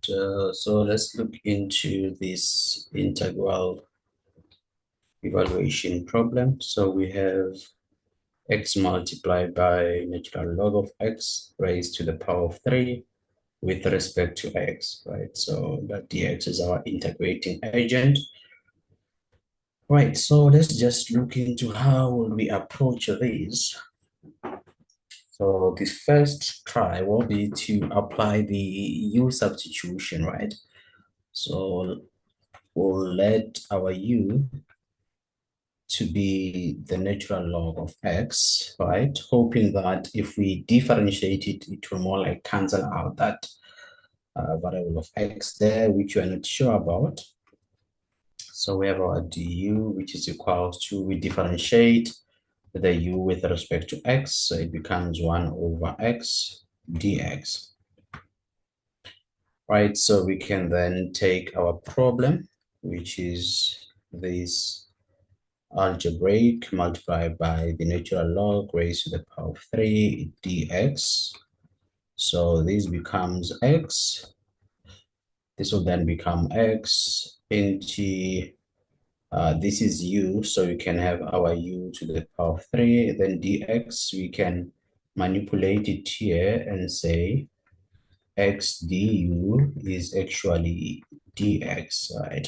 So let's look into this integral evaluation problem. So we have x multiplied by natural log of x raised to the power of 3 with respect to x, right? So that dx is our integrating agent. Right, so let's just look into how will we approach this. So the first try will be to apply the u substitution, right? So we'll let our u to be the natural log of x, right? Hoping that if we differentiate it, it will more like cancel out that variable of x there, which we're not sure about. So we have our du, which is equals to, we differentiate the u with respect to x, so it becomes 1 over x dx. Right, so we can then take our problem, which is this algebraic multiplied by the natural log raised to the power of 3 dx. So this becomes x. This will then become x into, this is u, so we can have our u to the power of 3, then dx, we can manipulate it here and say x du is actually dx, right?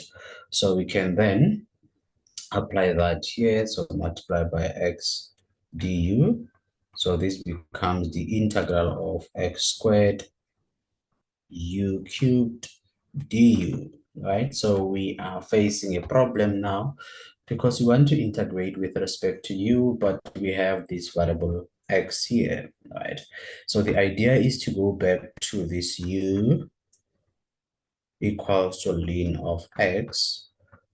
So we can then apply that here, so multiply by x du. So this becomes the integral of x squared u cubed du, right? So we are facing a problem now because we want to integrate with respect to u, but we have this variable x here, right? So the idea is to go back to this u equals to ln of x.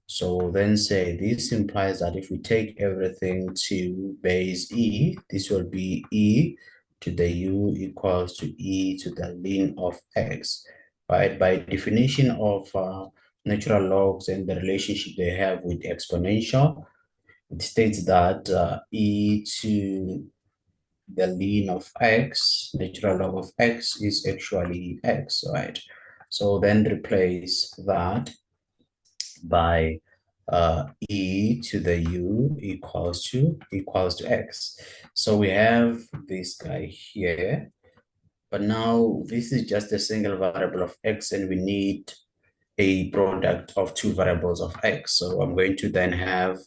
So then say this implies that if we take everything to base e, this will be e to the u equals to e to the ln of x, right? By definition of natural logs and the relationship they have with exponential, it states that e to the ln of x, natural log of x, is actually x, right? So then replace that by e to the u equals to x. So we have this guy here, but now this is just a single variable of x and we need a product of two variables of x. So I'm going to then have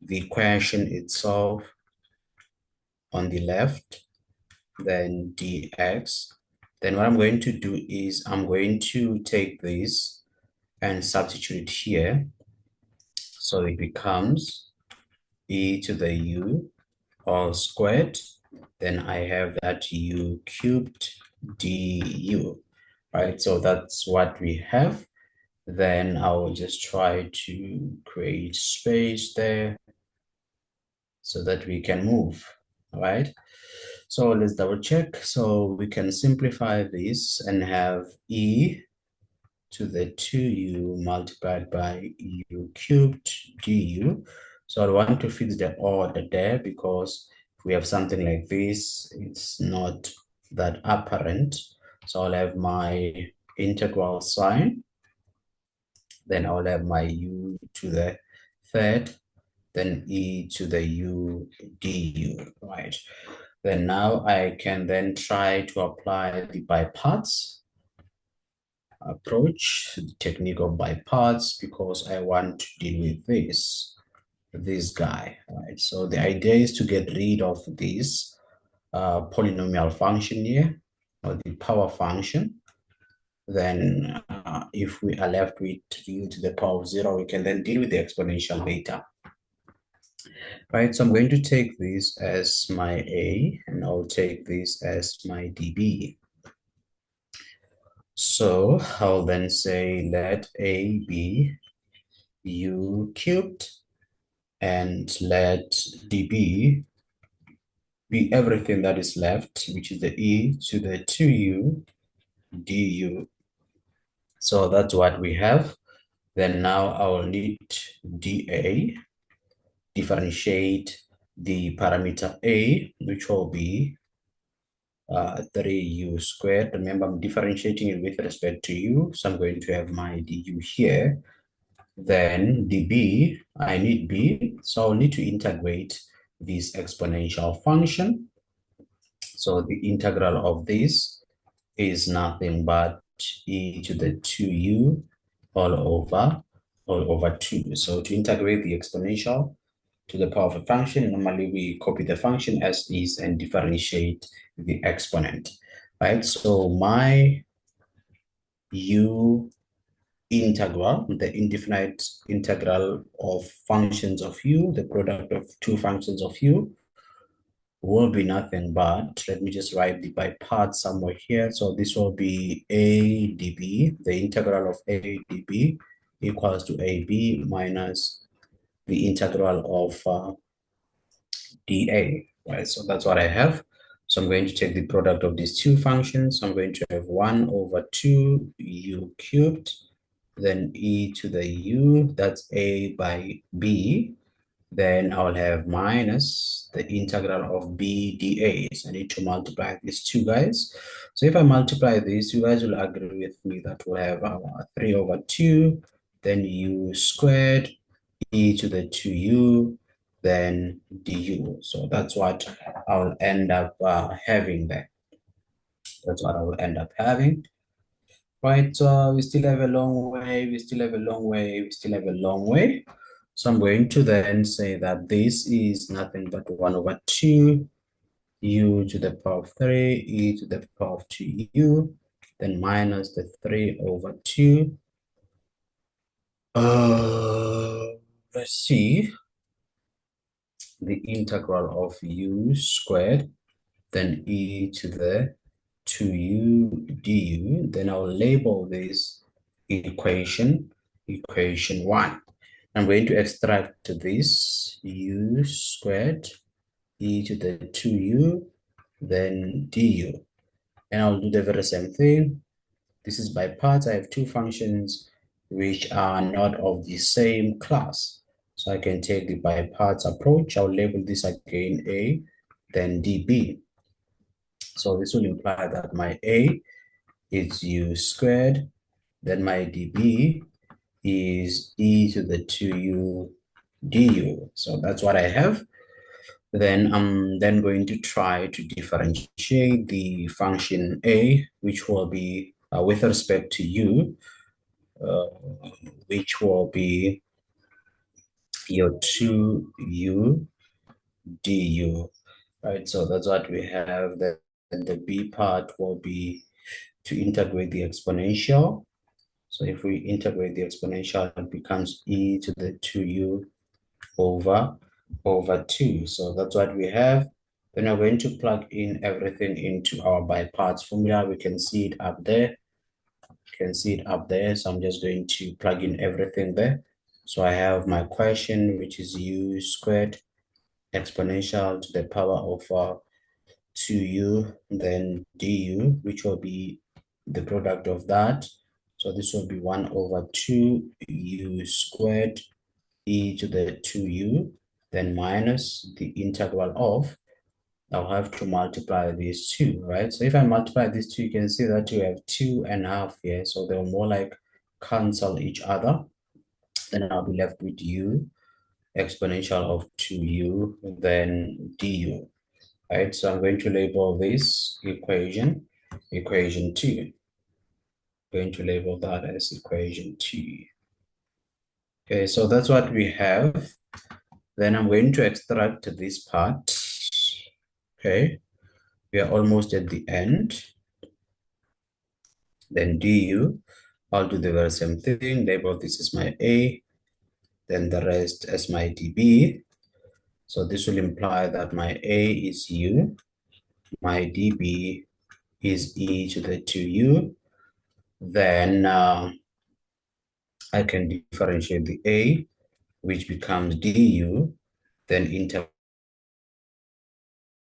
the equation itself on the left, then dx. Then what I'm going to do is I'm going to take this and substitute it here. So it becomes e to the u all squared. Then I have that u cubed du, right? So that's what we have. Then I will just try to create space there so that we can move, all right? So let's double check. So we can simplify this and have e to the 2u multiplied by u cubed du. So I want to fix the order there because if we have something like this, it's not that apparent. So I'll have my integral sign, then I'll have my u to the third, then e to the u du, right? Then now I can then try to apply the by parts approach, the technique of by parts, because I want to deal with this guy, right? So the idea is to get rid of this polynomial function here, or the power function. Then if we are left with u to the power of 0, we can then deal with the exponential later. Right, so I'm going to take this as my a, and I'll take this as my db. So I'll then say let a be u cubed and let db be everything that is left, which is the e to the 2u du. So that's what we have. Then now I will need dA, differentiate the parameter a, which will be 3u squared. Remember, I'm differentiating it with respect to u, so I'm going to have my du here. Then db, I need b, so I'll need to integrate this exponential function. So the integral of this is nothing but e to the 2u all over 2. So to integrate the exponential to the power of a function, normally we copy the function as is and differentiate the exponent, right? So my u integral, the indefinite integral of functions of u, the product of two functions of u, will be nothing but, let me just write the by parts somewhere here. So this will be a db, the integral of a db equals to ab minus the integral of dA, right? So that's what I have. So I'm going to take the product of these two functions. I'm going to have 1 over 2 u cubed, then e to the u, that's a by b. Then I'll have minus the integral of b dA. So I need to multiply these two guys. So if I multiply this, you guys will agree with me that we'll have 3 over 2, then u squared, e to the 2u, then du. So that's what I'll end up having there. That's what I will end up having. Right, so we still have a long way, we still have a long way, we still have a long way. So I'm going to then say that this is nothing but 1 over 2 u to the power of 3, e to the power of 2u, then minus the 3 over 2. Let's see, the integral of u squared, then e to the 2u du. Then I'll label this equation 1. I'm going to extract this u squared e to the 2u, then du. And I'll do the very same thing. This is by parts. I have two functions which are not of the same class. So I can take the by parts approach. I'll label this again a, then db. So this will imply that my a is u squared, then my db is e to the 2u du. So that's what I have. Then I'm then going to try to differentiate the function a, which will be with respect to u, which will be your 2u du. Right, so that's what we have. Then the b part will be to integrate the exponential. So if we integrate the exponential, it becomes e to the 2u over 2. So that's what we have. Then we're going to plug in everything into our by parts formula. We can see it up there. You can see it up there. So I'm just going to plug in everything there. So I have my question, which is u squared exponential to the power of 2u, then du, which will be the product of that. So this will be 1 over 2 u squared e to the 2u, then minus the integral of, I'll have to multiply these two, right? So if I multiply these two, you can see that you have 2.5 here. So they'll more like cancel each other. Then I'll be left with u exponential of 2u, then du, right? So I'm going to label this equation 2. Going to label that as equation 2. Okay, so that's what we have. Then I'm going to extract this part. Okay, we are almost at the end. Then du, I'll do the very same thing. Label this as my a, then the rest as my db. So this will imply that my a is u, my db is e to the 2u. Then I can differentiate the a, which becomes du, then integrate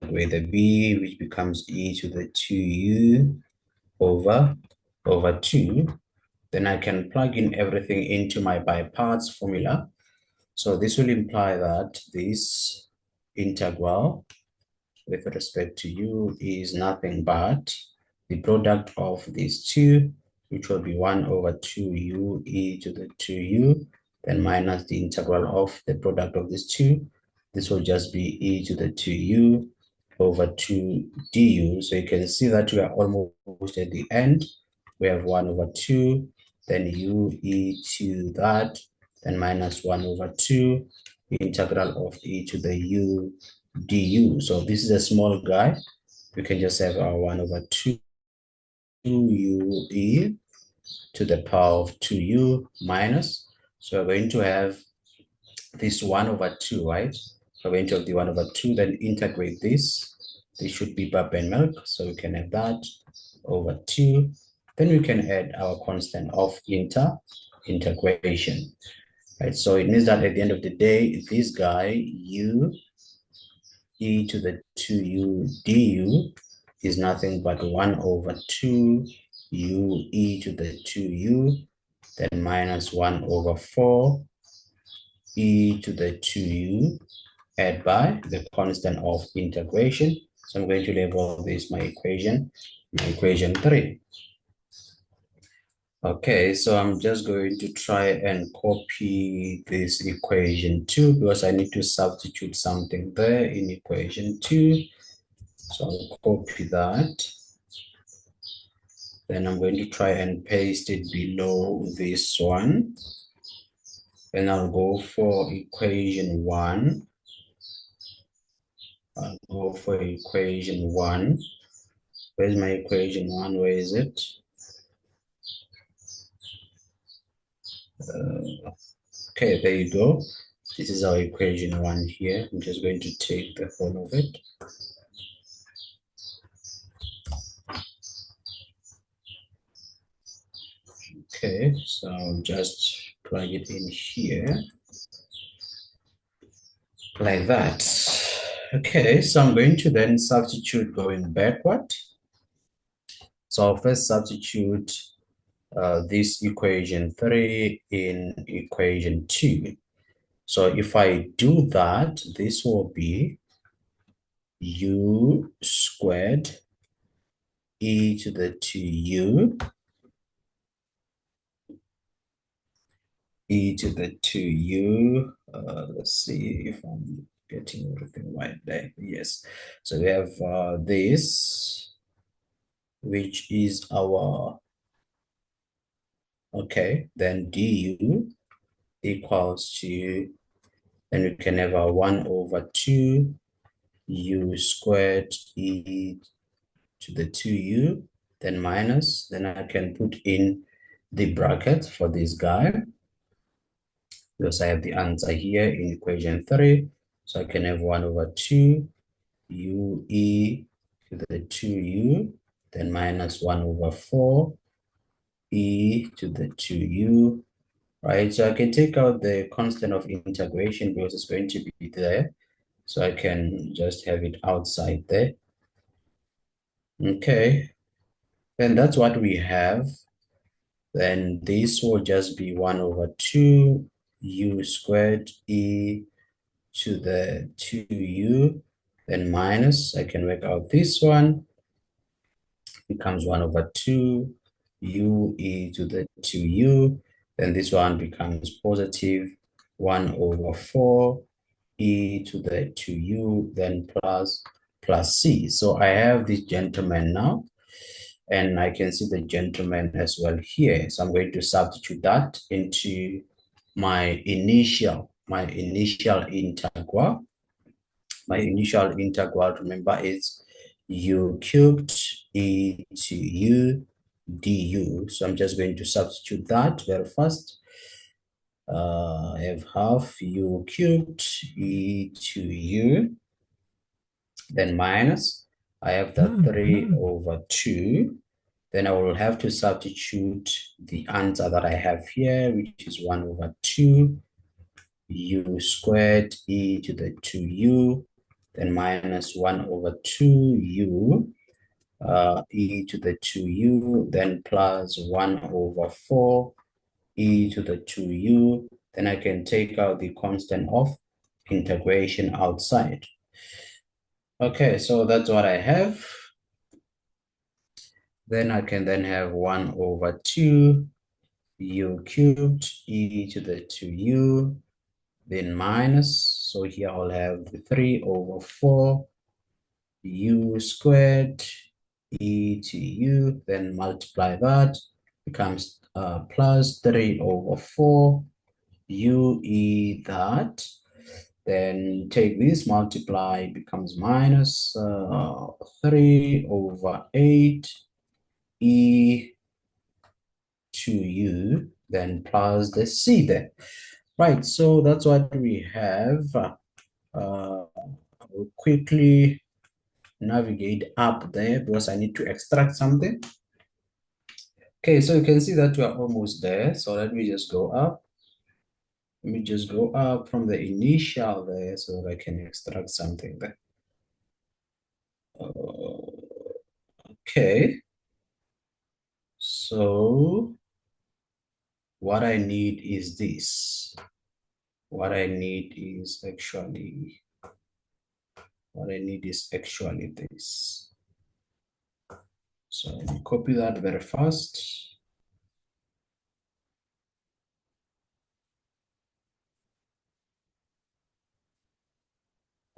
the b, which becomes e to the 2u over 2. Then I can plug in everything into my by parts formula. So this will imply that this integral with respect to u is nothing but the product of these two, which will be 1 over 2u e to the 2u, then minus the integral of the product of these two. This will just be e to the 2u over 2 du. So you can see that we are almost at the end. We have 1 over 2, then u e to that, then minus 1 over 2, the integral of e to the u du. So this is a small guy. We can just have our 1 over 2 u e to the power of 2u minus. So we're going to have this 1 over 2, right? We're going to have the 1 over 2, then integrate this. This should be Bourbon milk, so we can have that over 2. Then we can add our constant of integration. Right, so it means that at the end of the day, this guy, u e to the 2u du, is nothing but 1 over 2 u e to the 2u, then minus 1 over 4 e to the 2u, add by the constant of integration. So I'm going to label this my equation 3. Okay, so I'm just going to try and copy this equation 2 because I need to substitute something there in equation 2. So I'll copy that. Then I'm going to try and paste it below this one. And I'll go for equation 1. I'll go for equation 1. Where's my equation 1? Where is it? Okay, there you go. This is our equation 1 here. I'm just going to take the whole of it. Okay, so I'll just plug it in here like that. Okay, so I'm going to then substitute going backward. So I'll first substitute this equation 3 in equation 2. So if I do that, this will be u squared e to the 2u e to the 2u. Let's see if I'm getting everything right there. Yes. So we have this, which is our, okay, then du equals to, then we can have our 1 over 2 u squared e to the 2u, then minus, then I can put in the bracket for this guy because I have the answer here in equation 3. So I can have 1 over 2 u e to the 2u, then minus 1 over 4 e to the 2u, right? So I can take out the constant of integration because it's going to be there. So I can just have it outside there. Okay, then that's what we have. Then this will just be 1 over 2 u squared e to the 2u, then minus, I can work out this one, becomes 1 over 2 u e to the 2u, then this one becomes positive 1 over 4 e to the 2u, then plus c. So I have this gentleman now, and I can see the gentleman as well here. So I'm going to substitute that into my initial integral. My initial integral, remember, is u cubed e to u du. So I'm just going to substitute that very fast. I have half u cubed e to u, then minus, I have the 3 over 2. Then I will have to substitute the answer that I have here, which is 1 over 2 u squared e to the 2u, then minus 1 over 2u e to the 2u, then plus 1 over 4 e to the 2u. Then I can take out the constant of integration outside. Okay, so that's what I have. Then I can then have 1 over 2 u cubed e to the 2u, then minus. So here I'll have 3 over 4 u squared e to u, then multiply that, becomes plus 3 over 4 u e that. Then take this, multiply, becomes minus 3 over 8 e to u, then plus the c there. Right, so that's what we have. I'll quickly navigate up there because I need to extract something. Okay, so you can see that we are almost there. So let me just go up. Let me just go up from the initial there so that I can extract something there. Okay. So what I need is this. What I need is actually this. So let me copy that very fast.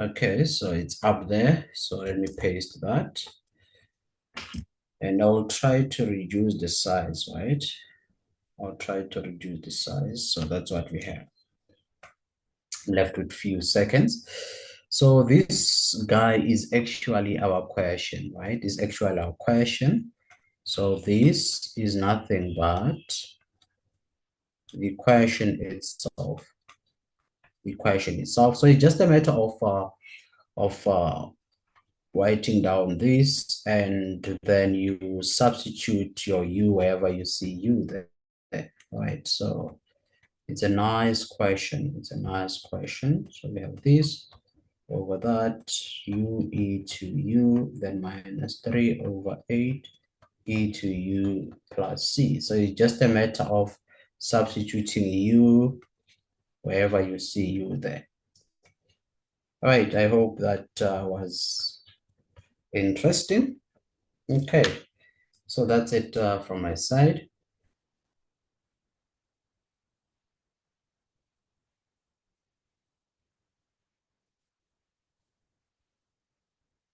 Okay, so it's up there. So let me paste that. And I'll try to reduce the size, right? I'll try to reduce the size. So that's what we have. Left with few seconds. So this guy is actually our question, right? Is actually our question. So this is nothing but the question itself. The question itself. So it's just a matter of writing down this, and then you substitute your u wherever you see u there, right? So it's a nice question. It's a nice question. So we have this over that, u e to u, then minus 3 over 8 e to u plus c. So it's just a matter of substituting u wherever you see u there. All right, I hope that was interesting. Okay, so that's it from my side.